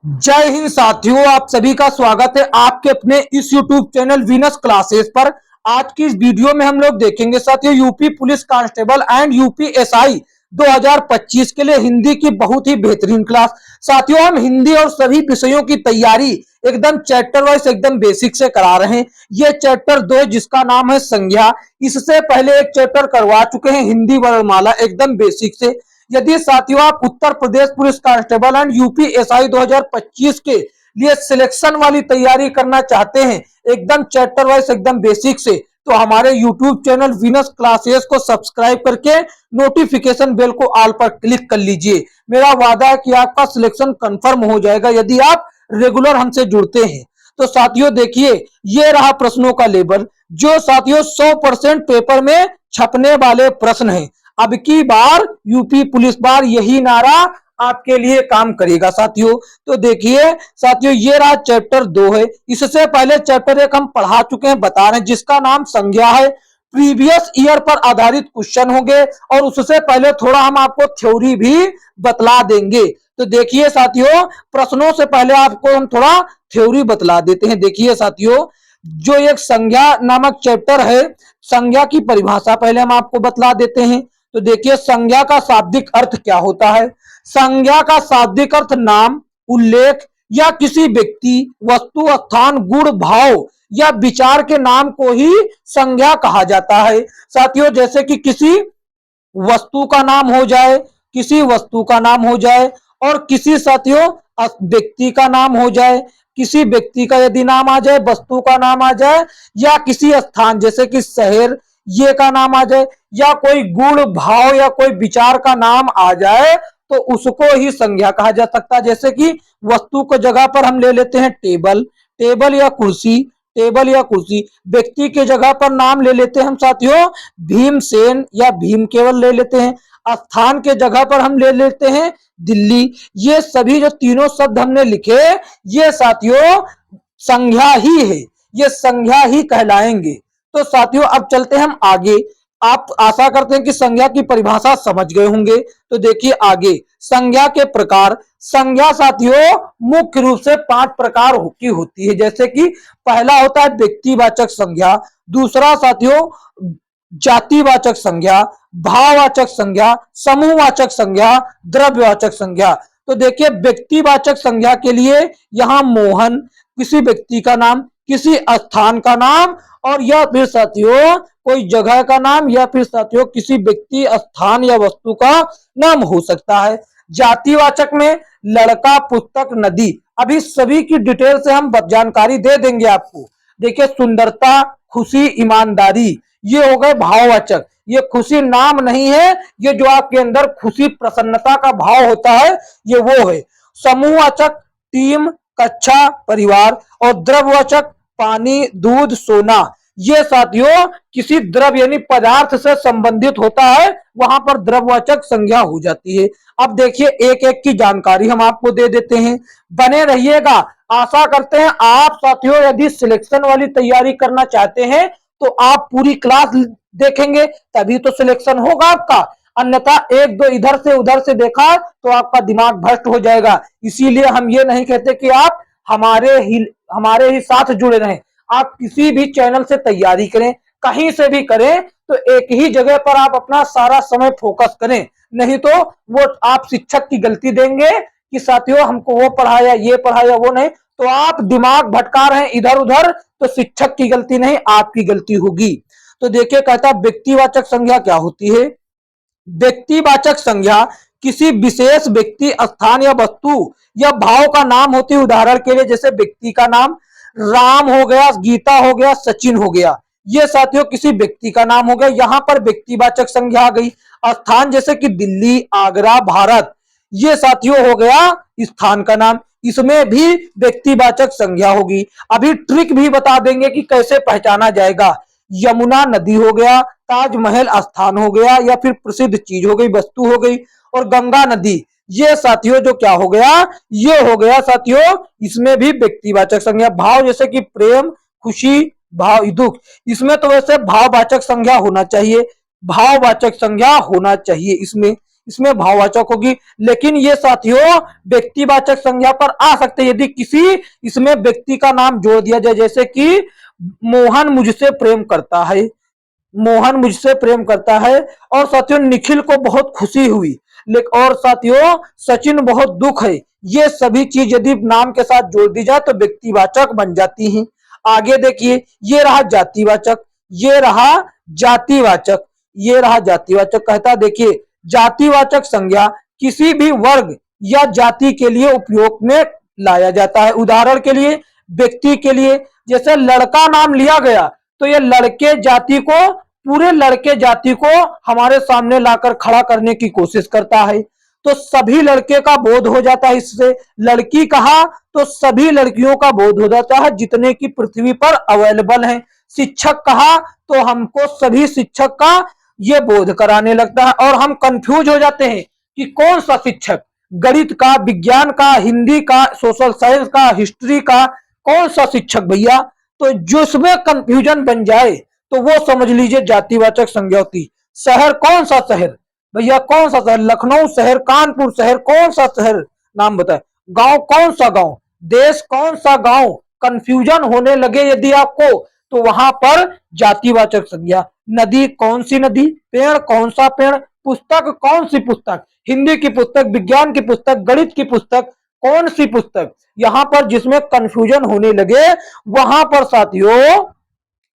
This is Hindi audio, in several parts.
जय हिंद साथियों, आप सभी का स्वागत है आपके अपने इस YouTube चैनल वीनस क्लासेस पर। आज की इस वीडियो में हम लोग देखेंगे साथियों UP police constable and UP SI 2025 के लिए हिंदी की बहुत ही बेहतरीन क्लास। साथियों हम हिंदी और सभी विषयों की तैयारी एकदम चैप्टर वाइज एकदम बेसिक से करा रहे हैं। ये चैप्टर 2 जिसका नाम है संज्ञा, इससे पहले एक चैप्टर करवा चुके हैं हिंदी वर्णमाला एकदम बेसिक से। यदि साथियों आप Uttar Pradesh police constable and UP SI 2025 के लिए सिलेक्शन वाली तैयारी करना चाहते हैं एकदम चैप्टर वाइज एकदम बेसिक से, तो हमारे यूट्यूब चैनल वीनस क्लासेस को सब्सक्राइब करके नोटिफिकेशन बेल को ऑल पर क्लिक कर लीजिए। मेरा वादा है कि आपका सिलेक्शन कंफर्म हो जाएगा यदि आप रेगुलर हमसे जुड़ते हैं। तो साथियों देखिए, ये रहा प्रश्नों का लेवल जो साथियों 100% पेपर में छपने वाले प्रश्न हैं। अब की बार यूपी पुलिस बार यही नारा आपके लिए काम करेगा साथियों। तो देखिए साथियों, ये रहा चैप्टर 2 है। इससे पहले चैप्टर 1 हम पढ़ा चुके हैं, बता रहे हैं, जिसका नाम संज्ञा है। प्रीवियस ईयर पर आधारित क्वेश्चन होंगे और उससे पहले थोड़ा हम आपको थ्योरी भी बतला देंगे। तो देखिए साथियों, प्रश्नों से पहले आपको हम थोड़ा थ्योरी बतला देते हैं। देखिए साथियों, जो एक संज्ञा नामक चैप्टर है, संज्ञा की परिभाषा पहले हम आपको बतला देते हैं। तो देखिए संज्ञा का शाब्दिक अर्थ क्या होता है। संज्ञा का शाब्दिक अर्थ नाम, उल्लेख या किसी व्यक्ति, वस्तु, स्थान, गुण, भाव या विचार के नाम को ही संज्ञा कहा जाता है। साथियों जैसे कि किसी वस्तु का नाम हो जाए, किसी वस्तु का नाम हो जाए और किसी साथियों व्यक्ति का नाम हो जाए, किसी व्यक्ति का यदि नाम आ जाए, वस्तु का नाम आ जाए या किसी स्थान जैसे कि शहर ये का नाम आ जाए या कोई गुण, भाव या कोई विचार का नाम आ जाए तो उसको ही संज्ञा कहा जा सकता है। जैसे कि वस्तु को जगह पर हम ले लेते हैं टेबल, टेबल या कुर्सी, टेबल या कुर्सी। व्यक्ति के जगह पर नाम ले लेते हैं हम साथियों भीमसेन या भीम केवल ले लेते हैं। स्थान के जगह पर हम ले लेते हैं दिल्ली। ये सभी जो तीनों शब्द हमने लिखे ये साथियों संज्ञा ही है, ये संज्ञा ही कहलाएंगे। तो साथियों अब चलते हैं हम आगे। आप आशा करते हैं कि संज्ञा की परिभाषा समझ गए होंगे। तो देखिए आगे संज्ञा के प्रकार। संज्ञा साथियों मुख्य रूप से 5 प्रकार की होती है। जैसे कि पहला होता है व्यक्तिवाचक संज्ञा, दूसरा साथियों जातिवाचक संज्ञा, भाववाचक संज्ञा, समूहवाचक संज्ञा, द्रव्यवाचक संज्ञा। तो देखिए व्यक्तिवाचक संज्ञा के लिए यहाँ मोहन, किसी व्यक्ति का नाम, किसी स्थान का नाम और या फिर साथियों कोई जगह का नाम या फिर साथियों किसी व्यक्ति, स्थान या वस्तु का नाम हो सकता है। जातिवाचक में लड़का, पुस्तक, नदी। अभी सभी की डिटेल से हम जानकारी दे देंगे आपको। देखिए सुंदरता, खुशी, ईमानदारी, ये हो गए भाववाचक। ये खुशी नाम नहीं है, ये जो आपके अंदर खुशी प्रसन्नता का भाव होता है ये वो है। समूहवाचक टीम, कक्षा, परिवार और द्रव्यवाचक पानी, दूध, सोना। ये साथियों किसी द्रव्य यानी पदार्थ से संबंधित होता है, वहां पर द्रव्यवाचक संज्ञा हो जाती है। अब देखिए एक एक की जानकारी हम आपको दे देते हैं, बने रहिएगा। आशा करते हैं आप साथियों यदि सिलेक्शन वाली तैयारी करना चाहते हैं तो आप पूरी क्लास देखेंगे तभी तो सिलेक्शन होगा आपका, अन्यथा एक दो इधर से उधर से देखा तो आपका दिमाग भ्रष्ट हो जाएगा। इसीलिए हम ये नहीं कहते कि आप हमारे ही साथ जुड़े रहें। आप किसी भी चैनल से तैयारी करें, कहीं से भी करें, तो एक ही जगह पर आप अपना सारा समय फोकस करें। नहीं तो वो आप शिक्षक की गलती देंगे कि साथियों हमको वो पढ़ाया, ये पढ़ाया, वो नहीं, तो आप दिमाग भटका रहे हैं इधर उधर, तो शिक्षक की गलती नहीं आपकी गलती होगी। तो देखिए कहता है व्यक्तिवाचक संज्ञा क्या होती है। व्यक्तिवाचक संज्ञा किसी विशेष व्यक्ति, स्थान या वस्तु या भाव का नाम होती है। उदाहरण के लिए जैसे व्यक्ति का नाम राम हो गया, गीता हो गया, सचिन हो गया, ये साथियों किसी व्यक्ति का नाम हो गया, यहां पर व्यक्तिवाचक संज्ञा आ गई। स्थान जैसे कि दिल्ली, आगरा, भारत, ये साथियों हो गया स्थान का नाम, इसमें भी व्यक्तिवाचक संज्ञा होगी। अभी ट्रिक भी बता देंगे कि कैसे पहचाना जाएगा। यमुना नदी हो गया, ताजमहल स्थान हो गया या फिर प्रसिद्ध चीज हो गई, वस्तु हो गई, और गंगा नदी, ये साथियों जो क्या हो गया, ये हो गया साथियों इसमें भी व्यक्तिवाचक संज्ञा। भाव जैसे कि प्रेम, खुशी, भाव, दुख, इसमें तो वैसे भाववाचक संज्ञा होना चाहिए, भाववाचक संज्ञा होना चाहिए इसमें। इसमें भाववाचक होगी। लेकिन ये साथियों व्यक्तिवाचक संज्ञा पर आ सकते हैं यदि किसी इसमें व्यक्ति का नाम जोड़ दिया जाए, जैसे कि मोहन मुझसे प्रेम करता है, मोहन मुझसे प्रेम करता है। और साथियों निखिल को बहुत खुशी हुई, लेकिन और साथियों सचिन बहुत दुख है। ये सभी चीज यदि नाम के साथ जोड़ दी जाए तो व्यक्तिवाचक बन जाती हैं। आगे देखिए, ये रहा जातिवाचक, ये रहा जातिवाचक, ये रहा जातिवाचक। कहता देखिए जातिवाचक संज्ञा किसी भी वर्ग या जाति के लिए उपयोग में लाया जाता है। उदाहरण के लिए व्यक्ति के लिए, जैसे लड़का नाम लिया गया तो ये लड़के जाति को, पूरे लड़के जाति को हमारे सामने लाकर खड़ा करने की कोशिश करता है। तो सभी लड़के का बोध हो जाता है इससे। लड़की कहा तो सभी लड़कियों का बोध हो जाता है जितने की पृथ्वी पर अवेलेबल हैं। शिक्षक कहा तो हमको सभी शिक्षक का ये बोध कराने लगता है और हम कंफ्यूज हो जाते हैं कि कौन सा शिक्षक, गणित का, विज्ञान का, हिंदी का, सोशल साइंस का, हिस्ट्री का, कौन सा शिक्षक भैया। तो जिसमें कंफ्यूजन बन जाए तो वो समझ लीजिए जातिवाचक संज्ञा होती। शहर, कौन सा शहर भैया, कौन सा शहर, लखनऊ शहर, कानपुर शहर, कौन सा शहर नाम बताए। गांव, कौन सा गांव, देश, कौन सा गांव, कंफ्यूजन होने लगे यदि आपको तो वहां पर जातिवाचक संज्ञा। नदी, कौन सी नदी, पेड़, कौन सा पेड़, पुस्तक, कौन सी पुस्तक, हिंदी की पुस्तक, विज्ञान की पुस्तक, गणित की पुस्तक, कौन सी पुस्तक। यहां पर जिसमें कंफ्यूजन होने लगे वहां पर साथियों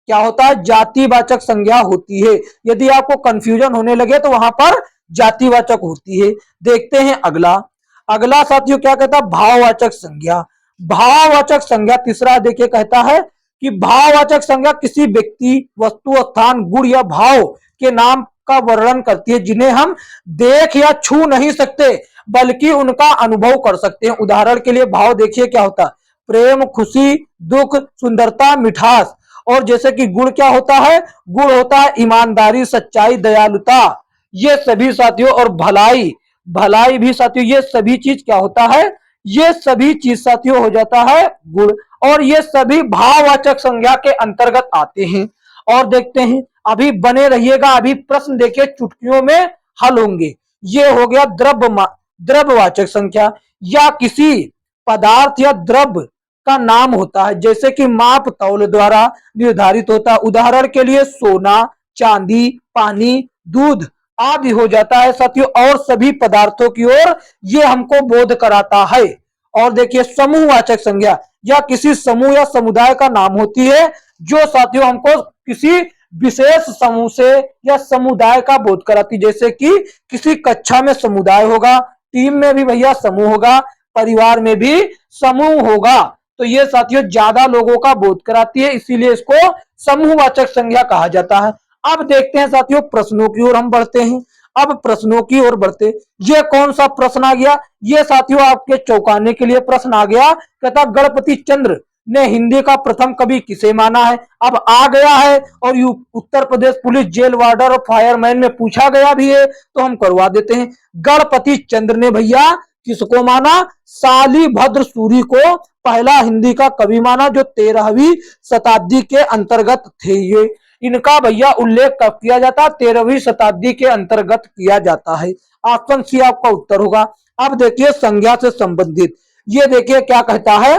क्या होता है, जातिवाचक संज्ञा होती है। यदि आपको कंफ्यूजन होने लगे तो वहां पर जातिवाचक होती है। देखते हैं अगला। अगला साथियों क्या कहता है, भाववाचक संज्ञा। भाववाचक संज्ञा तीसरा देखिए कहता है कि भाववाचक संज्ञा किसी व्यक्ति, वस्तु, स्थान, गुण या भाव के नाम का वर्णन करती है जिन्हें हम देख या छू नहीं सकते बल्कि उनका अनुभव कर सकते हैं। उदाहरण के लिए भाव देखिए क्या होता है, प्रेम, खुशी, दुख, सुंदरता, मिठास। और जैसे कि गुण क्या होता है, गुण होता है ईमानदारी, सच्चाई, दयालुता, ये सभी साथियों। और भलाई, भलाई भी साथियों, ये सभी चीज क्या होता है, ये सभी चीज साथियों हो जाता है गुण। और ये सभी भाववाचक संज्ञा के अंतर्गत आते हैं। और देखते हैं, अभी बने रहिएगा, अभी प्रश्न देखिए चुटकियों में हल होंगे। ये हो गया द्रव्यवाचक संख्या, या किसी पदार्थ या द्रव्य का नाम होता है, जैसे कि माप तौल द्वारा निर्धारित होता है। उदाहरण के लिए सोना, चांदी, पानी, दूध आदि हो जाता है साथियों। और सभी पदार्थों की ओर ये हमको बोध कराता है। और देखिए समूहवाचक संज्ञा, या किसी समूह या समुदाय का नाम होती है जो साथियों हमको किसी विशेष समूह से या समुदाय का बोध कराती। जैसे कि किसी कक्षा में समुदाय होगा, टीम में भी भैया समूह होगा, परिवार में भी समूह होगा। तो ये साथियों ज्यादा लोगों का बोध कराती है, इसीलिए इसको समूहवाचक संज्ञा कहा जाता है। अब देखते हैं साथियों प्रश्नों की ओर हम बढ़ते हैं। अब प्रश्नों की ओर बढ़ते, ये कौन सा प्रश्न आ गया, ये साथियों आपके चौंकाने के लिए प्रश्न आ गया। कहता गणपति चंद्र ने हिंदी का प्रथम कवि किसे माना है। अब आ गया है और उत्तर प्रदेश पुलिस जेल वार्डर और फायरमैन में पूछा गया भी है, तो हम करवा देते हैं। गणपति चंद्र ने भैया किसको माना, शालिभद्र सूरी को पहला हिंदी का कवि माना, जो 13वीं शताब्दी के अंतर्गत थे। ये इनका भैया उल्लेख कब किया जाता है, 13वीं शताब्दी के अंतर्गत किया जाता है। ऑप्शन सी आपका उत्तर होगा। अब देखिए संज्ञा से संबंधित, ये देखिए क्या कहता है,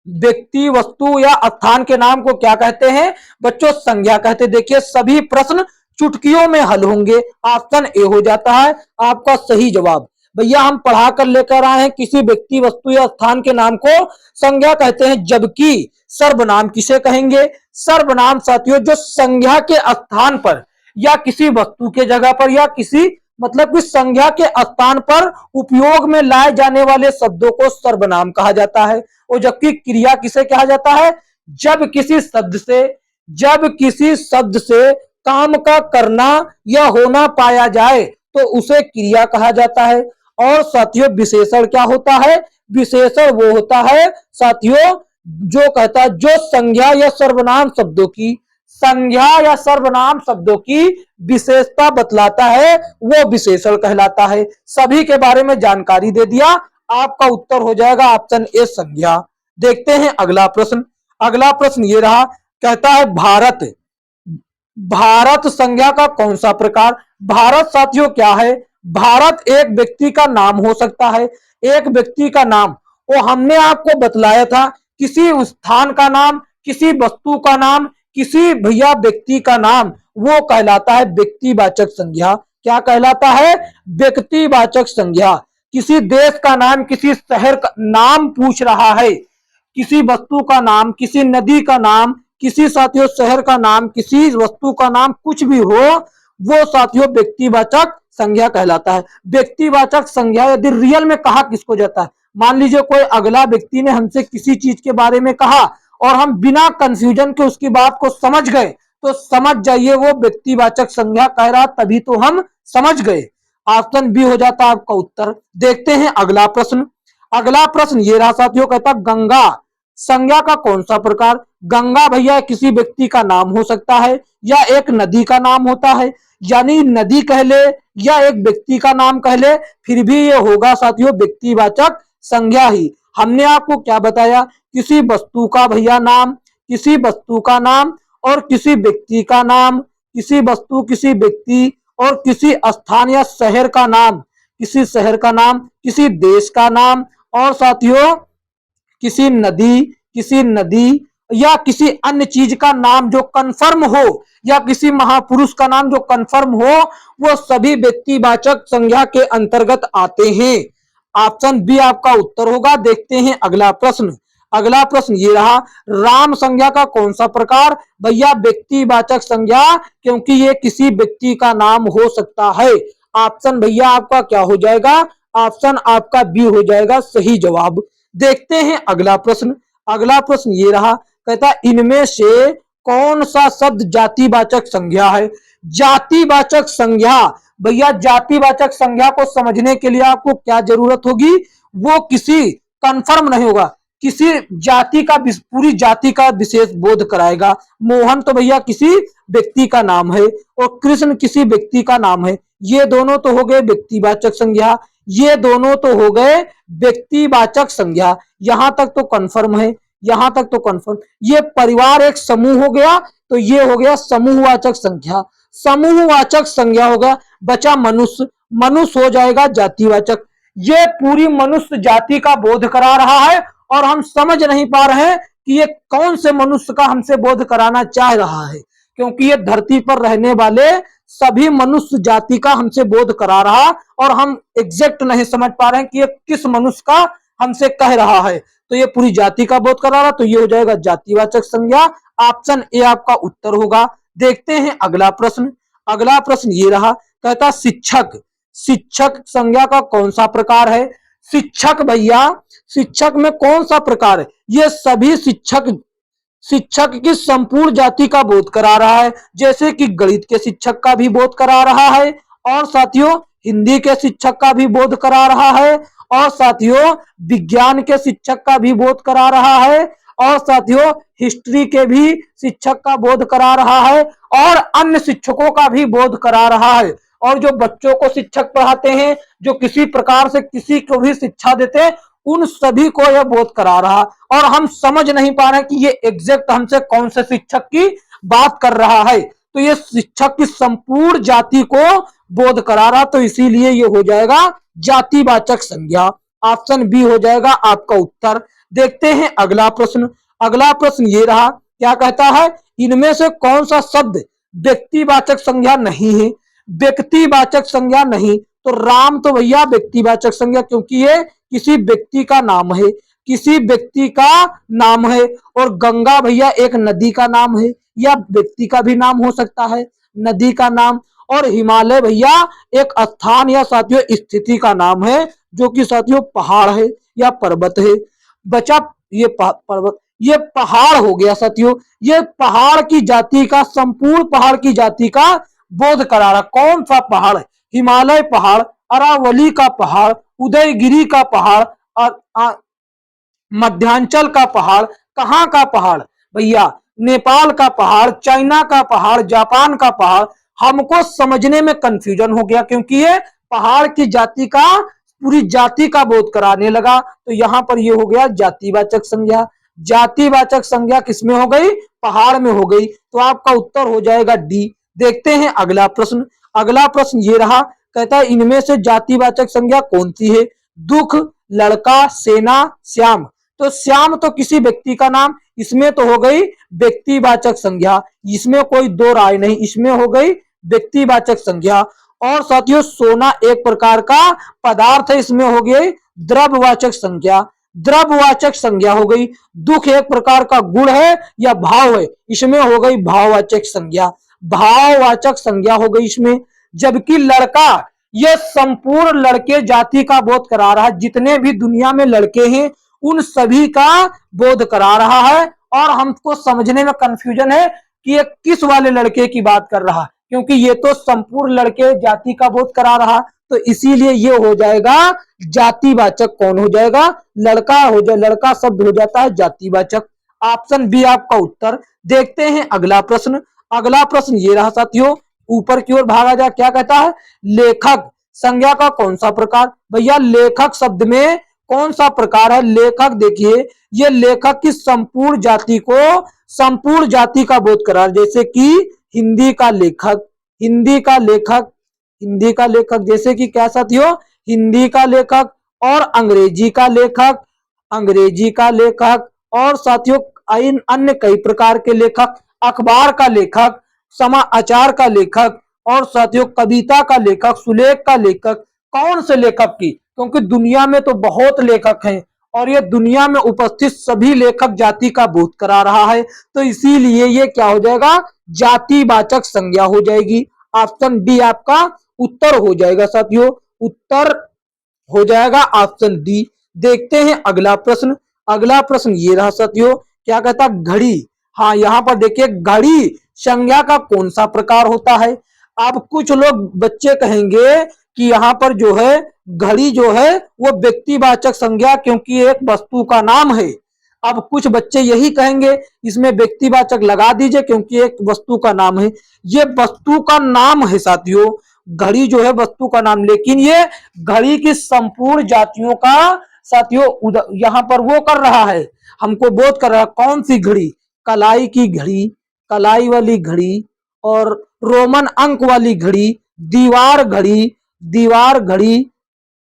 व्यक्ति, वस्तु या स्थान के नाम को क्या कहते हैं बच्चों, संज्ञा कहते हैं। देखिए सभी प्रश्न चुटकियों में हल होंगे। ऑप्शन ए हो जाता है आपका सही जवाब। भैया हम पढ़ा कर लेकर आए हैं, किसी व्यक्ति, वस्तु या स्थान के नाम को संज्ञा कहते हैं, जबकि सर्वनाम किसे कहेंगे। सर्वनाम साथियों जो संज्ञा के स्थान पर या किसी वस्तु के जगह पर या किसी मतलब कि संज्ञा के स्थान पर उपयोग में लाए जाने वाले शब्दों को सर्वनाम कहा जाता है। और जबकि क्रिया किसे कहा जाता है, जब किसी शब्द से काम का करना या होना पाया जाए तो उसे क्रिया कहा जाता है। और साथियों विशेषण क्या होता है, विशेषण वो होता है साथियों जो कहता है जो संज्ञा या सर्वनाम शब्दों की विशेषता बतलाता है वो विशेषण कहलाता है। सभी के बारे में जानकारी दे दिया, आपका उत्तर हो जाएगा ऑप्शन ए संज्ञा। देखते हैं अगला प्रश्न। अगला प्रश्न ये रहा, कहता है भारत संज्ञा का कौन सा प्रकार। भारत साथियों क्या है, भारत एक व्यक्ति का नाम हो सकता है, एक व्यक्ति का नाम, वो हमने आपको बतलाया था किसी स्थान का नाम, किसी वस्तु का नाम, किसी भैया व्यक्ति का नाम, वो कहलाता है व्यक्तिवाचक संज्ञा। क्या कहलाता है? व्यक्तिवाचक संज्ञा। किसी देश का नाम, किसी शहर का नाम पूछ रहा है, किसी वस्तु का नाम, किसी नदी का नाम, किसी साथियों शहर का नाम, किसी वस्तु का नाम, कुछ भी हो, वो साथियों व्यक्तिवाचक संज्ञा कहलाता है। व्यक्तिवाचक संज्ञा यदि रियल में कहा किसको जाता है, मान लीजिए कोई अगला व्यक्ति ने हमसे किसी चीज के बारे में कहा और हम बिना कंफ्यूजन के उसकी बात को समझ गए, तो समझ जाइए वो व्यक्तिवाचक संज्ञा कह रहा, तभी तो हम समझ गए। ऑप्शन बी हो जाता आपका उत्तर। देखते हैं अगला प्रश्न। अगला प्रश्न ये रहा साथियों, कहता गंगा संज्ञा का कौन सा प्रकार? गंगा भैया किसी व्यक्ति का नाम हो सकता है या एक नदी का नाम होता है, यानी नदी कह ले या एक व्यक्ति का नाम कह ले, फिर भी ये होगा साथियों व्यक्तिवाचक संज्ञा ही। हमने आपको क्या बताया? किसी वस्तु का भैया नाम, किसी वस्तु का नाम और किसी व्यक्ति का नाम, किसी वस्तु, किसी व्यक्ति और किसी स्थान या शहर का नाम, किसी शहर का नाम, किसी देश का नाम और साथियों किसी नदी या किसी अन्य चीज का नाम जो कंफर्म हो, या किसी महापुरुष का नाम जो कंफर्म हो, वो सभी व्यक्तिवाचक संज्ञा के अंतर्गत आते हैं। ऑप्शन बी आपका उत्तर होगा। देखते हैं अगला प्रश्न। अगला प्रश्न ये रहा, राम संज्ञा का कौन सा प्रकार? भैया व्यक्तिवाचक संज्ञा, क्योंकि ये किसी व्यक्ति का नाम हो सकता है। ऑप्शन भैया आपका क्या हो जाएगा? ऑप्शन आपका बी हो जाएगा सही जवाब। देखते हैं अगला प्रश्न। अगला प्रश्न ये रहा, कहता इनमें से कौन सा शब्द जातिवाचक संज्ञा है? जातिवाचक संज्ञा, भैया जातिवाचक संज्ञा को समझने के लिए आपको क्या जरूरत होगी? वो किसी कंफर्म नहीं होगा, किसी जाति का, पूरी जाति का विशेष बोध कराएगा। मोहन तो भैया किसी व्यक्ति का नाम है और कृष्ण किसी व्यक्ति का नाम है। ये दोनों तो हो गए व्यक्तिवाचक संज्ञा, ये दोनों तो हो गए व्यक्तिवाचक संज्ञा। यहां तक तो कंफर्म है, यहां तक तो कंफर्म। ये परिवार एक समूह हो गया, तो ये हो गया समूहवाचक संज्ञा। समूहवाचक संज्ञा होगा। बचा मनुष्य, मनुष्य हो जाएगा जातिवाचक। ये पूरी मनुष्य जाति का बोध करा रहा है और हम समझ नहीं पा रहे हैं कि ये कौन से मनुष्य का हमसे बोध कराना चाह रहा है, क्योंकि ये धरती पर रहने वाले सभी मनुष्य जाति का हमसे बोध करा रहा और हम एग्जैक्ट नहीं समझ पा रहे हैं कि ये किस मनुष्य का हमसे कह रहा है। तो ये पूरी जाति का बोध करा रहा, तो ये हो जाएगा जातिवाचक संज्ञा। ऑप्शन ए आपका उत्तर होगा। देखते हैं अगला प्रश्न। अगला प्रश्न ये रहा, कहता शिक्षक, शिक्षक संज्ञा का कौन सा प्रकार है? शिक्षक भैया, शिक्षक में कौन सा प्रकार है? ये सभी शिक्षक, शिक्षक की संपूर्ण जाति का बोध करा रहा है, जैसे कि गणित के शिक्षक का भी बोध करा रहा है और साथियों हिंदी के शिक्षक का भी बोध करा रहा है और साथियों विज्ञान के शिक्षक का भी बोध करा रहा है और साथियों हिस्ट्री के भी शिक्षक का बोध करा रहा है और अन्य शिक्षकों का भी बोध करा रहा है। और जो बच्चों को शिक्षक पढ़ाते हैं, जो किसी प्रकार से किसी को भी शिक्षा देते हैं, उन सभी को यह बोध करा रहा। और हम समझ नहीं पा रहे कि ये एग्जैक्ट हमसे कौन से शिक्षक की बात कर रहा है। तो ये शिक्षक की संपूर्ण जाति को बोध करा रहा, तो इसीलिए ये हो जाएगा जातिवाचक संज्ञा। ऑप्शन बी हो जाएगा आपका उत्तर। देखते हैं अगला प्रश्न। अगला प्रश्न ये रहा, क्या कहता है इनमें से कौन सा शब्द व्यक्तिवाचक संज्ञा नहीं है? व्यक्तिवाचक संज्ञा नहीं, तो राम तो भैया व्यक्तिवाचक संज्ञा, क्योंकि ये किसी व्यक्ति का नाम है, किसी व्यक्ति का नाम है। और गंगा भैया एक नदी का नाम है या व्यक्ति का भी नाम हो सकता है, नदी का नाम। और हिमालय भैया एक स्थान या साथियों स्थिति का नाम है, जो कि साथियों पहाड़ है या पर्वत है। बचा ये पर्वत, ये पहाड़ हो गया साथियों। ये पहाड़ की जाति का, संपूर्ण पहाड़ की जाति का बोध करा रहा। कौन सा पहाड़ है? हिमालय पहाड़, अरावली का पहाड़, उदयगिरी का पहाड़ और मध्यांचल का पहाड़। कहाँ का पहाड़ भैया? नेपाल का पहाड़, चाइना का पहाड़, जापान का पहाड़। हमको समझने में कंफ्यूजन हो गया, क्योंकि ये पहाड़ की जाति का, पूरी जाति का बोध कराने लगा। तो यहाँ पर ये हो गया जातिवाचक संज्ञा। जातिवाचक संज्ञा किसमें हो गई? पहाड़ में हो गई। तो आपका उत्तर हो जाएगा डी। देखते हैं अगला प्रश्न। अगला प्रश्न ये रहा, कहता है इनमें से जातिवाचक संज्ञा कौन सी है? दुख, लड़का, सेना, श्याम। तो श्याम तो किसी व्यक्ति का नाम, इसमें तो हो गई व्यक्तिवाचक संज्ञा, इसमें कोई दो राय नहीं, इसमें हो गई व्यक्तिवाचक संज्ञा। और साथियों सोना एक प्रकार का पदार्थ है, इसमें हो गई द्रव्यवाचक संज्ञा, द्रव्यवाचक संज्ञा हो गई। दुख एक प्रकार का गुण है या भाव है, इसमें हो गई भाववाचक संज्ञा, भाववाचक संज्ञा हो गई इसमें। जबकि लड़का, यह संपूर्ण लड़के जाति का बोध करा रहा है, जितने भी दुनिया में लड़के हैं उन सभी का बोध करा रहा है। और हमको समझने में कंफ्यूजन है कि ये किस वाले लड़के की बात कर रहा है, क्योंकि ये तो संपूर्ण लड़के जाति का बोध करा रहा, तो इसीलिए ये हो जाएगा जातिवाचक। कौन हो जाएगा? लड़का हो जाए, लड़का शब्द हो जाता है जातिवाचक। ऑप्शन बी आपका उत्तर। देखते हैं अगला प्रश्न। अगला प्रश्न ये रहा साथियों, ऊपर की ओर भागा जा, क्या कहता है? लेखक संज्ञा का कौन सा प्रकार? भैया लेखक शब्द में कौन सा प्रकार है? लेखक देखिए, ये लेखक की संपूर्ण जाति को, संपूर्ण जाति का बोध करा, जैसे कि हिंदी का लेखक, हिंदी का लेखक, हिंदी का लेखक, जैसे कि क्या साथियों? हिंदी का लेखक, और अंग्रेजी का लेखक, अंग्रेजी का लेखक, और साथियों अन्य कई प्रकार के लेखक, अखबार का लेखक, समाचार का लेखक, और साथियों कविता का लेखक, सुलेख का लेखक। कौन से लेखक की? क्योंकि दुनिया में तो बहुत लेखक हैं और ये दुनिया में उपस्थित सभी लेखक जाति का बोध करा रहा है, तो इसीलिए ये क्या हो जाएगा? जातिवाचक संज्ञा हो जाएगी। ऑप्शन डी आपका उत्तर हो जाएगा साथियों, उत्तर हो जाएगा ऑप्शन डी। देखते हैं अगला प्रश्न। अगला प्रश्न ये रहा साथियों, क्या कहता? घड़ी। हाँ यहाँ पर देखिए, घड़ी संज्ञा का कौन सा प्रकार होता है? अब कुछ लोग बच्चे कहेंगे कि यहाँ पर जो है घड़ी जो है वो व्यक्तिवाचक संज्ञा, क्योंकि एक वस्तु का नाम है। अब कुछ बच्चे यही कहेंगे इसमें व्यक्तिवाचक लगा दीजिए क्योंकि एक वस्तु का नाम है। ये वस्तु का नाम है साथियों, घड़ी जो है वस्तु का नाम, लेकिन ये घड़ी की संपूर्ण जातियों का साथियों यहाँ पर वो कर रहा है, हमको बोध कर रहा है। कौन सी घड़ी? कलाई की घड़ी, कलाई वाली घड़ी, और रोमन अंक वाली घड़ी, दीवार घड़ी, दीवार घड़ी,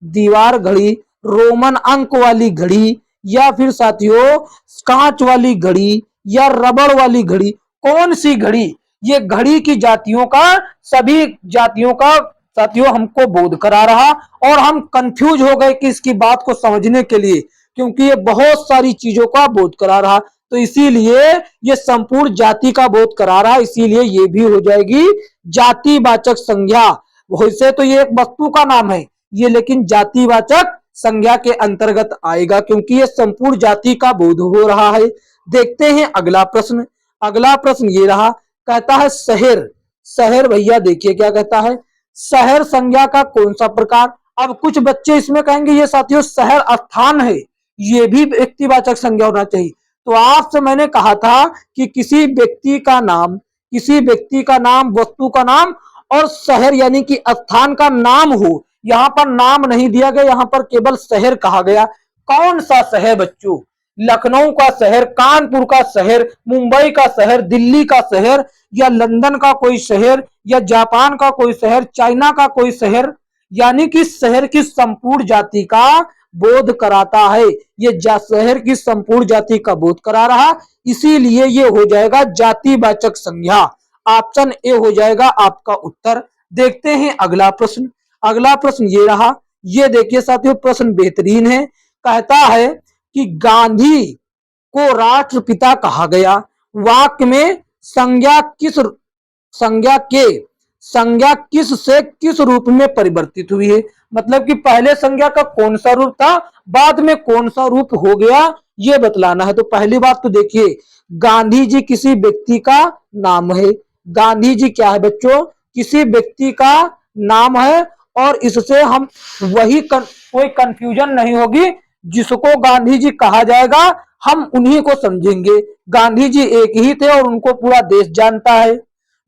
दीवार घड़ी, रोमन अंक वाली घड़ी, या फिर साथियों कांच वाली घड़ी, या रबड़ वाली घड़ी। कौन सी घड़ी? ये घड़ी की जातियों का, सभी जातियों का साथियों हमको बोध करा रहा, और हम कंफ्यूज हो गए कि इसकी बात को समझने के लिए, क्योंकि ये बहुत सारी चीजों का बोध करा रहा, तो इसीलिए ये संपूर्ण जाति का बोध करा रहा, इसीलिए ये भी हो जाएगी जातिवाचक संज्ञा। वैसे तो ये एक वस्तु का नाम है ये, लेकिन जातिवाचक संज्ञा के अंतर्गत आएगा क्योंकि ये संपूर्ण जाति का बोध हो रहा है। देखते हैं अगला प्रश्न। अगला प्रश्न ये रहा, कहता है शहर। शहर भैया देखिए क्या कहता है, शहर संज्ञा का कौन सा प्रकार? अब कुछ बच्चे इसमें कहेंगे ये साथियों शहर स्थान है, ये भी व्यक्तिवाचक संज्ञा होना चाहिए। तो आपसे मैंने कहा था कि किसी व्यक्ति का नाम, किसी व्यक्ति का नाम, वस्तु का नाम, और शहर यानी कि स्थान का नाम हो, यहाँ पर नाम नहीं दिया गया, यहाँ पर केवल शहर कहा गया। कौन सा शहर बच्चों? लखनऊ का शहर, कानपुर का शहर, मुंबई का शहर, दिल्ली का शहर, या लंदन का कोई शहर, या जापान का कोई शहर, चाइना का कोई शहर, यानी कि शहर की संपूर्ण जाति का बोध कराता है। ये शहर की संपूर्ण जाति का बोध करा रहा, इसीलिए ये हो जाएगा जातिवाचक संज्ञा। ऑप्शन ए हो जाएगा आपका उत्तर। देखते हैं अगला प्रश्न। अगला प्रश्न ये रहा, ये देखिए साथियों प्रश्न बेहतरीन है। कहता है कि गांधी को राष्ट्रपिता कहा गया, वाक्य में संज्ञा किस से किस रूप में परिवर्तित हुई है? मतलब कि पहले संज्ञा का कौन सा रूप था, बाद में कौन सा रूप हो गया, ये बतलाना है। तो पहली बात तो देखिए, गांधी जी किसी व्यक्ति का नाम है। गांधी जी क्या है बच्चों? किसी व्यक्ति का नाम है, और इससे हम कोई कंफ्यूजन नहीं होगी, जिसको गांधी जी कहा जाएगा हम उन्हीं को समझेंगे। गांधी जी एक ही थे और उनको पूरा देश जानता है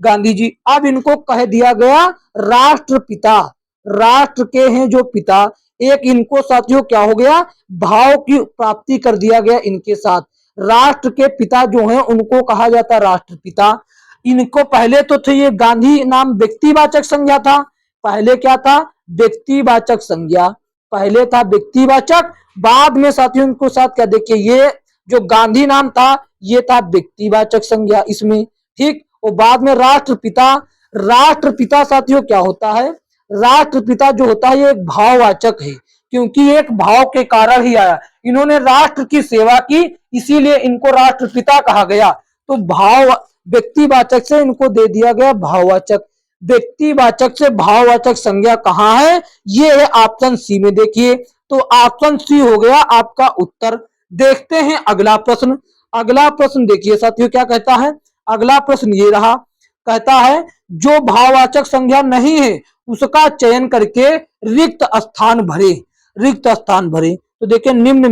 गांधी जी। अब इनको कह दिया गया राष्ट्रपिता, राष्ट्र के हैं जो पिता, एक इनको साथियों क्या हो गया, भाव की प्राप्ति कर दिया गया इनके साथ। राष्ट्र के पिता जो हैं उनको कहा जाता है राष्ट्रपिता। इनको पहले तो थे ये गांधी नाम व्यक्तिवाचक संज्ञा था, पहले क्या था, व्यक्तिवाचक संज्ञा, पहले था व्यक्तिवाचक, बाद में साथियों इनको साथ क्या, देखिए ये जो गांधी नाम था ये था व्यक्तिवाचक संज्ञा इसमें, ठीक। और बाद में राष्ट्रपिता, राष्ट्रपिता साथियों क्या होता है, राष्ट्रपिता जो होता है ये एक भाववाचक है, क्योंकि एक भाव के कारण ही आया, इन्होंने राष्ट्र की सेवा की इसीलिए इनको राष्ट्रपिता कहा गया। तो भाव, व्यक्तिवाचक से इनको दे दिया गया भाववाचक, व्यक्तिवाचक से भाववाचक संज्ञा कहाँ है, ये है ऑप्शन सी में। देखिए तो ऑप्शन सी हो गया आपका उत्तर। देखते हैं अगला प्रश्न। अगला प्रश्न देखिए साथियों क्या कहता है, अगला प्रश्न ये रहा, कहता है जो भाववाचक संज्ञा नहीं है उसका चयन करके रिक्त स्थान भरे, रिक्त स्थान भरे। तो देखिए निम्न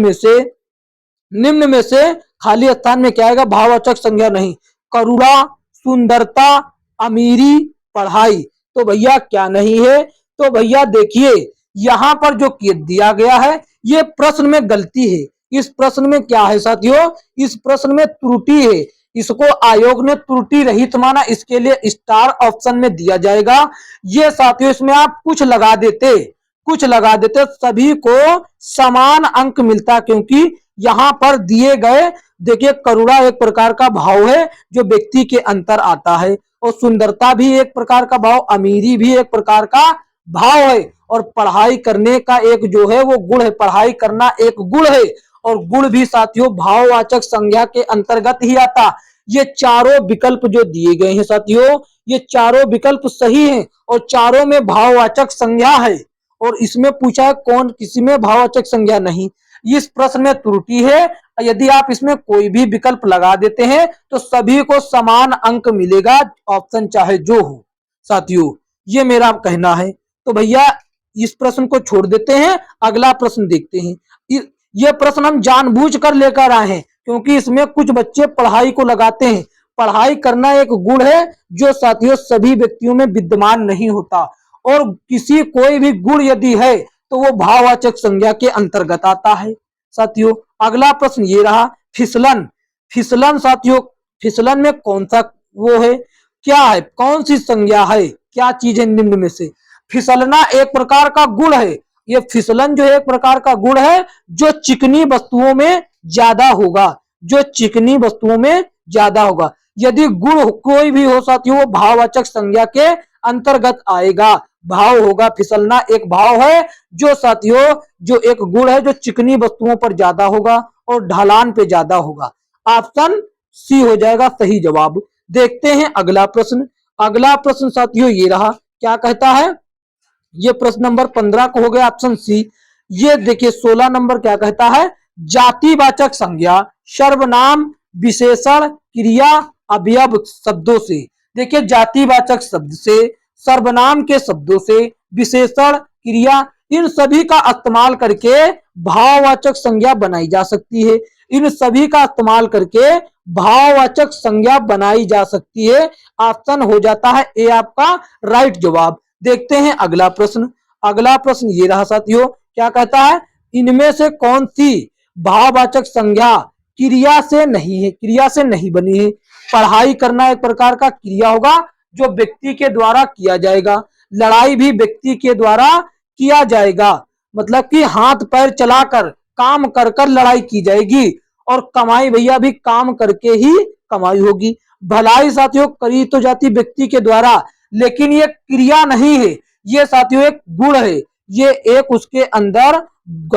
में से खाली स्थान में क्या आएगा, भाववाचक संज्ञा नहीं, करुणा, सुंदरता, अमीरी, पढ़ाई। तो भैया क्या नहीं है, तो भैया देखिए यहां पर जो दिया गया है ये प्रश्न में गलती है, इस प्रश्न में क्या है साथियों, इस प्रश्न में त्रुटि है, इसको आयोग ने त्रुटि रहित माना, इसके लिए स्टार ऑप्शन में दिया जाएगा। ये साथियों इसमें आप कुछ लगा देते सभी को समान अंक मिलता, क्योंकि यहां पर दिए गए, देखिए करुणा एक प्रकार का भाव है जो व्यक्ति के अंतर आता है, और सुंदरता भी एक प्रकार का भाव, अमीरी भी एक प्रकार का भाव है, और पढ़ाई करने का एक जो है वो गुण है, पढ़ाई करना एक गुण है, और गुण भी साथियों भाववाचक संज्ञा के अंतर्गत ही आता। ये चारों विकल्प जो दिए गए हैं साथियों, ये चारों विकल्प सही हैं और चारों में भाववाचक संज्ञा है, और इसमें पूछा है कौन किसी में भाववाचक संज्ञा नहीं, इस प्रश्न में त्रुटि है। यदि आप इसमें कोई भी विकल्प लगा देते हैं तो सभी को समान अंक मिलेगा, ऑप्शन चाहे जो हो साथियों, ये मेरा कहना है। तो भैया इस प्रश्न को छोड़ देते हैं, अगला प्रश्न देखते हैं। ये प्रश्न हम जानबूझकर लेकर आए हैं क्योंकि इसमें कुछ बच्चे पढ़ाई को लगाते हैं, पढ़ाई करना एक गुण है जो साथियों सभी व्यक्तियों में विद्यमान नहीं होता, और किसी कोई भी गुण यदि है तो वो भाववाचक संज्ञा के अंतर्गत आता है साथियों। अगला प्रश्न ये रहा, फिसलन, फिसलन साथियों, फिसलन में कौन सा वो है, क्या है, कौन सी संज्ञा है, क्या चीज है निम्न में से। फिसलना एक प्रकार का गुण है, ये फिसलन जो है एक प्रकार का गुण है जो चिकनी वस्तुओं में ज्यादा होगा, जो चिकनी वस्तुओं में ज्यादा होगा। यदि गुण कोई भी हो साथियों वो भाववाचक संज्ञा के अंतर्गत आएगा, भाव होगा, फिसलना एक भाव है जो साथियों जो एक गुण है जो चिकनी वस्तुओं पर ज्यादा होगा और ढलान पे ज्यादा होगा। ऑप्शन सी हो जाएगा सही जवाब। देखते हैं अगला प्रश्न। अगला प्रश्न साथियों ये रहा, क्या कहता है, ये प्रश्न नंबर 15 को हो गया ऑप्शन सी। ये देखिए 16 नंबर क्या कहता है, जातिवाचक संज्ञा सर्वनाम विशेषण क्रिया अवयव शब्दों से। देखिए जातिवाचक शब्द से, सर्वनाम के शब्दों से, विशेषण क्रिया, इन सभी का इस्तेमाल करके भाववाचक संज्ञा बनाई जा सकती है, इन सभी का इस्तेमाल करके भाववाचक संज्ञा बनाई जा सकती है। ऑप्शन हो जाता है ए आपका राइट जवाब। देखते हैं अगला प्रश्न। अगला प्रश्न ये रहा साथियों, क्या कहता है, इनमें से कौन सी भाववाचक संज्ञा क्रिया से नहीं है, क्रिया से नहीं बनी है। पढ़ाई करना एक प्रकार का क्रिया होगा जो व्यक्ति के द्वारा किया जाएगा, लड़ाई भी व्यक्ति के द्वारा किया जाएगा, मतलब कि हाथ पैर चलाकर काम कर कर लड़ाई की जाएगी, और कमाई भैया भी काम करके ही कमाई होगी। भलाई साथियों करी तो जाती व्यक्ति के द्वारा, लेकिन ये क्रिया नहीं है, ये साथियों एक गुण है, ये एक उसके अंदर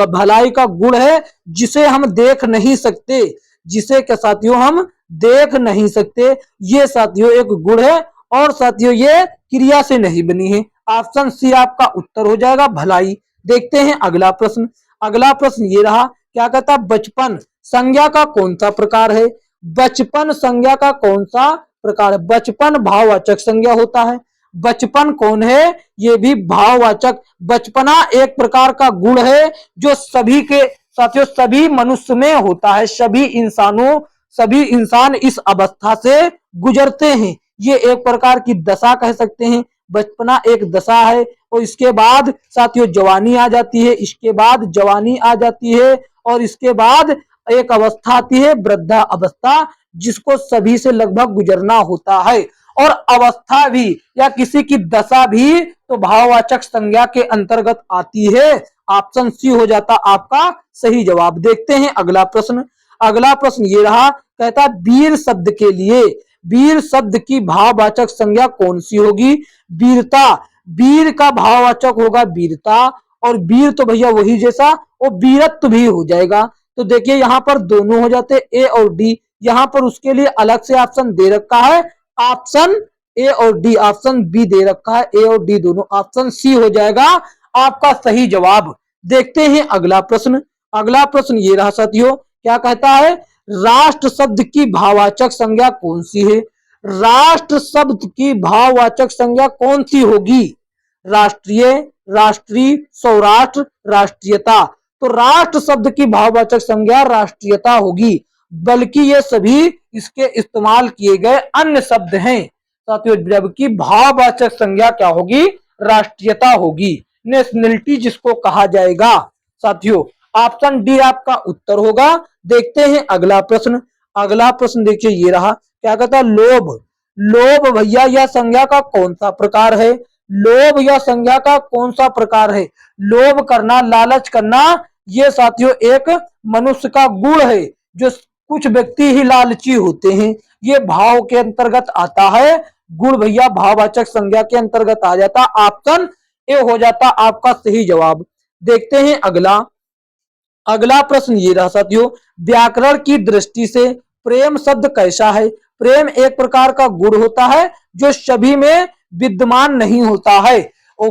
भलाई का गुण है जिसे हम देख नहीं सकते, जिसे के साथियों हम देख नहीं सकते, ये साथियों एक गुण है, और साथियों ये क्रिया से नहीं बनी है। ऑप्शन सी आपका उत्तर हो जाएगा भलाई। देखते हैं अगला प्रश्न। अगला प्रश्न ये रहा, क्या कहता है, बचपन संज्ञा का कौन सा प्रकार है। बचपन संज्ञा का कौन सा प्रकार है। बचपन भाववाचक संज्ञा होता है। बचपन कौन है, ये भी भाववाचक। बचपना एक प्रकार का गुण है जो सभी के साथियों सभी मनुष्य में होता है, सभी इंसान इस अवस्था से गुजरते हैं, ये एक प्रकार की दशा कह सकते हैं। बचपना एक दशा है, और इसके बाद साथियों जवानी आ जाती है, इसके बाद जवानी आ जाती है, और इसके बाद एक अवस्था आती है वृद्धा अवस्था, जिसको सभी से लगभग गुजरना होता है। और अवस्था भी या किसी की दशा भी तो भाववाचक संज्ञा के अंतर्गत आती है। ऑप्शन सी हो जाता आपका सही जवाब। देखते हैं अगला प्रश्न। अगला प्रश्न ये रहा, कहता वीर शब्द के लिए वीर शब्द की भाववाचक संज्ञा कौन सी होगी? वीरता। वीर का भाववाचक होगा वीरता, और वीर तो भैया वही जैसा वो वीरत्व भी हो जाएगा। तो देखिए यहाँ पर दोनों हो जाते ए और डी। यहाँ पर उसके लिए अलग से ऑप्शन दे रखा है, ऑप्शन ए और डी, ऑप्शन बी दे रखा है, ए और डी दोनों। ऑप्शन सी हो जाएगा आपका सही जवाब। देखते हैं अगला प्रश्न। अगला प्रश्न ये रहा साथियों, क्या कहता है? राष्ट्र शब्द की भाववाचक संज्ञा कौन सी है? राष्ट्र शब्द की भाववाचक संज्ञा कौन सी होगी? राष्ट्रीय, राष्ट्रीय, सौराष्ट्र, राष्ट्रीयता। तो राष्ट्र शब्द की भाववाचक संज्ञा राष्ट्रीयता होगी, बल्कि ये सभी इसके इस्तेमाल किए गए अन्य शब्द हैं साथियों। जबकि भाववाचक संज्ञा क्या होगी? राष्ट्रीयता होगी, नेशनलिटी जिसको कहा जाएगा साथियों। ऑप्शन डी आपका उत्तर होगा। देखते हैं अगला प्रश्न। अगला प्रश्न देखिए ये रहा, क्या कहता है? लोभ। लोभ भैया यह संज्ञा का कौन सा प्रकार है? लोभ यह संज्ञा का कौन सा प्रकार है? लोभ करना, लालच करना, ये साथियों एक मनुष्य का गुण है। जो कुछ व्यक्ति ही लालची होते हैं, ये भाव के अंतर्गत आता है। गुण भैया भाववाचक संज्ञा के अंतर्गत आ जाता। ऑप्शन ए हो जाता आपका सही जवाब। देखते हैं अगला। अगला प्रश्न ये रहा साथियों, व्याकरण की दृष्टि से प्रेम शब्द कैसा है? प्रेम एक प्रकार का गुण होता है जो सभी में विद्यमान नहीं होता है। और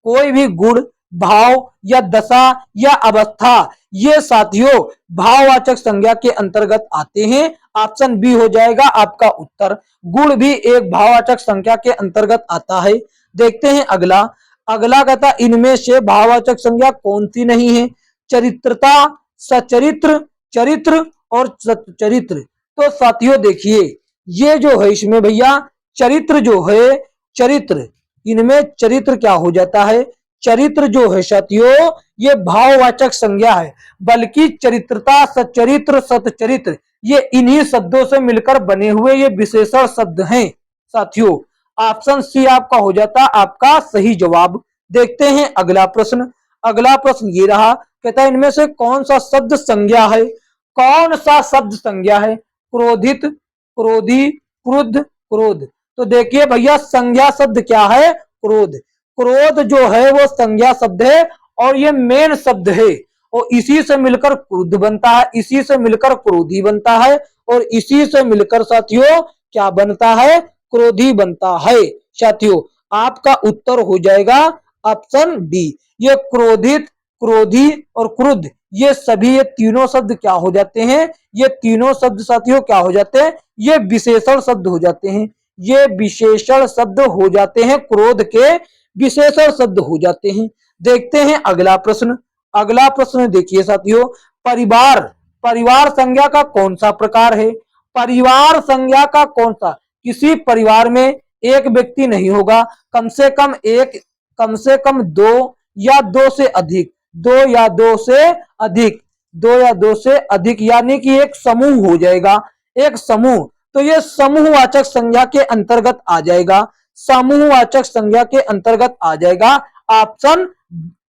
कोई भी गुण, भाव या दशा या अवस्था, ये साथियों भाववाचक संज्ञा के अंतर्गत आते हैं। ऑप्शन बी हो जाएगा आपका उत्तर। गुण भी एक भाववाचक संज्ञा के अंतर्गत आता है। देखते हैं अगला। अगला कहता इनमें से भाववाचक संज्ञा कौन सी नहीं है? चरित्रता, सचरित्र, चरित्र और सच्चरित्र। तो साथियों देखिए ये जो है इसमें भैया चरित्र जो है, चरित्र, इनमें चरित्र क्या हो जाता है? चरित्र जो है साथियों ये भाववाचक संज्ञा है, बल्कि चरित्रता, सच्चरित्र, सतचरित्र ये इन्हीं शब्दों से मिलकर बने हुए ये विशेषण शब्द हैं साथियों। ऑप्शन सी आपका हो जाता आपका सही जवाब। देखते हैं अगला प्रश्न। अगला प्रश्न ये रहा, कहता है इनमें से कौन सा शब्द संज्ञा है? कौन सा शब्द संज्ञा है? क्रोधित, क्रोधी, क्रुद्ध, क्रोध। तो देखिए भैया संज्ञा शब्द क्या है? क्रोध। क्रोध जो है वो संज्ञा शब्द है और ये मेन शब्द है, और इसी से मिलकर क्रुद्ध बनता है, इसी से मिलकर क्रोधी बनता है, और इसी से मिलकर साथियों क्या बनता है? क्रोधी बनता है साथियों। आपका उत्तर हो जाएगा ऑप्शन डी। ये क्रोधित, क्रोधी और क्रुद्ध ये सभी ये तीनों शब्द क्या हो जाते हैं? ये तीनों शब्द साथियों क्या हो जाते हैं? ये विशेषण शब्द हो जाते हैं। ये विशेषण शब्द हो जाते हैं, क्रोध के विशेषण शब्द हो जाते हैं। देखते हैं अगला प्रश्न। अगला प्रश्न देखिए साथियों, परिवार। परिवार संज्ञा का कौन सा प्रकार है? परिवार संज्ञा का कौन सा? किसी परिवार में एक व्यक्ति नहीं होगा, कम से कम एक, कम से कम दो या दो से अधिक, दो या दो से अधिक, दो या दो से अधिक, यानी कि एक समूह हो जाएगा, एक समूह। तो ये समूहवाचक संज्ञा के अंतर्गत आ जाएगा, समूहवाचक संज्ञा के अंतर्गत आ जाएगा। ऑप्शन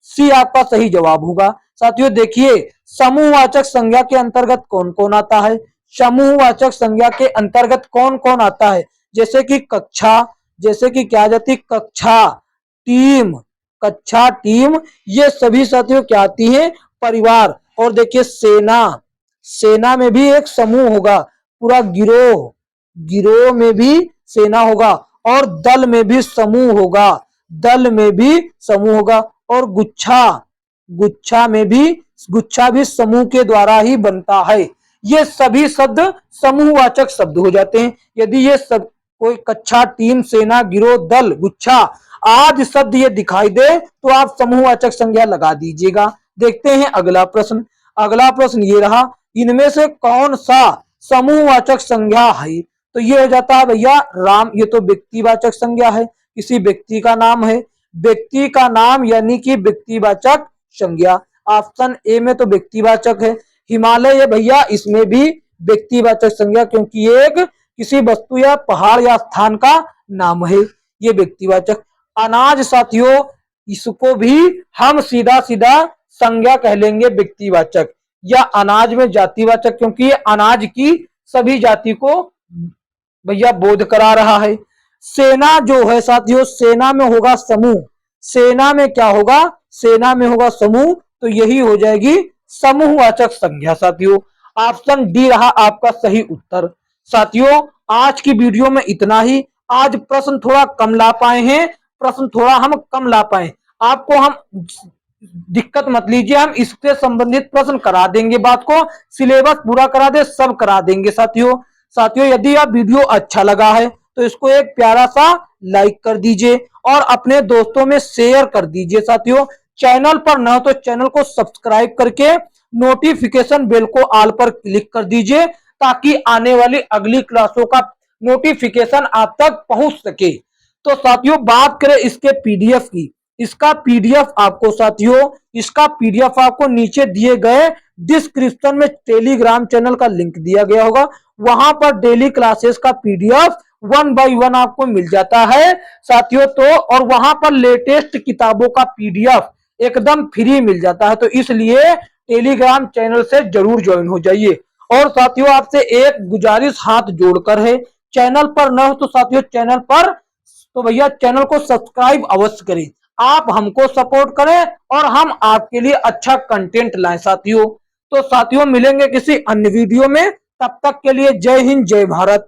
सी आपका सही जवाब होगा। साथियों देखिए समूहवाचक संज्ञा के अंतर्गत कौन कौन आता है? समूहवाचक संज्ञा के अंतर्गत कौन कौन आता है? जैसे कि कक्षा, जैसे कि क्या जाती? कक्षा, टीम, कक्षा, टीम, ये सभी साथियों क्या आती है? परिवार। और देखिए सेना, सेना में भी एक समूह होगा, पूरा गिरोह, गिरोह में भी सेना होगा, और दल में भी समूह होगा, दल में भी समूह होगा, और गुच्छा, गुच्छा में भी, गुच्छा भी समूह के द्वारा ही बनता है। ये सभी शब्द समूहवाचक शब्द हो जाते हैं। यदि ये सब कोई कक्षा, टीम, सेना, गिरोह, दल, गुच्छा आदि शब्द ये दिखाई दे तो आप समूहवाचक संज्ञा लगा दीजिएगा। देखते हैं अगला प्रश्न। अगला प्रश्न ये रहा, इनमें से कौन सा समूहवाचक संज्ञा है? तो ये हो जाता है भैया राम। ये तो व्यक्तिवाचक संज्ञा है, किसी व्यक्ति का नाम है, व्यक्ति का नाम यानी कि व्यक्तिवाचक संज्ञा। ऑप्शन ए में तो व्यक्तिवाचक है। हिमालय है भैया, इसमें भी व्यक्तिवाचक संज्ञा, क्योंकि एक किसी वस्तु या पहाड़ या स्थान का नाम है। ये व्यक्तिवाचक। अनाज साथियों, इसको भी हम सीधा सीधा संज्ञा कह लेंगे व्यक्तिवाचक, या अनाज में जातिवाचक, क्योंकि ये अनाज की सभी जाति को भैया बोध करा रहा है। सेना जो है साथियों, सेना में होगा समूह। सेना में क्या होगा? सेना में होगा समूह, तो यही हो जाएगी समूहवाचक संज्ञा साथियों। ऑप्शन डी रहा आपका सही उत्तर। साथियों, आज की वीडियो में इतना ही। आज प्रश्न थोड़ा कम ला पाए हैं, प्रश्न थोड़ा हम कम ला पाए। आपको हम दिक्कत मत लीजिए, हम इससे संबंधित प्रश्न करा देंगे, बात को सिलेबस पूरा करा दे, सब करा देंगे साथियों यदि आप वीडियो अच्छा लगा है तो इसको एक प्यारा सा लाइक कर दीजिए और अपने दोस्तों में शेयर कर दीजिए। साथियों, चैनल पर न हो तो चैनल को सब्सक्राइब करके नोटिफिकेशन बेल को ऑल पर क्लिक कर दीजिए, ताकि आने वाली अगली क्लासों का नोटिफिकेशन आप तक पहुंच सके। तो साथियों, बात करें इसके पीडीएफ की, इसका पीडीएफ आपको नीचे दिए गए डिस्क्रिप्शन में टेलीग्राम चैनल का लिंक दिया गया होगा, वहां पर डेली क्लासेस का पीडीएफ 1 बाय 1 आपको मिल जाता है साथियों। तो और वहां पर लेटेस्ट किताबों का पीडीएफ एकदम फ्री मिल जाता है, तो इसलिए टेलीग्राम चैनल से जरूर ज्वाइन हो जाइए। और साथियों, आपसे एक गुजारिश हाथ जोड़कर है, चैनल पर न हो तो साथियों चैनल पर तो भैया चैनल को सब्सक्राइब अवश्य करें। आप हमको सपोर्ट करें और हम आपके लिए अच्छा कंटेंट लाएं साथियों। तो साथियों, मिलेंगे किसी अन्य वीडियो में, तब तक के लिए जय हिंद जय भारत।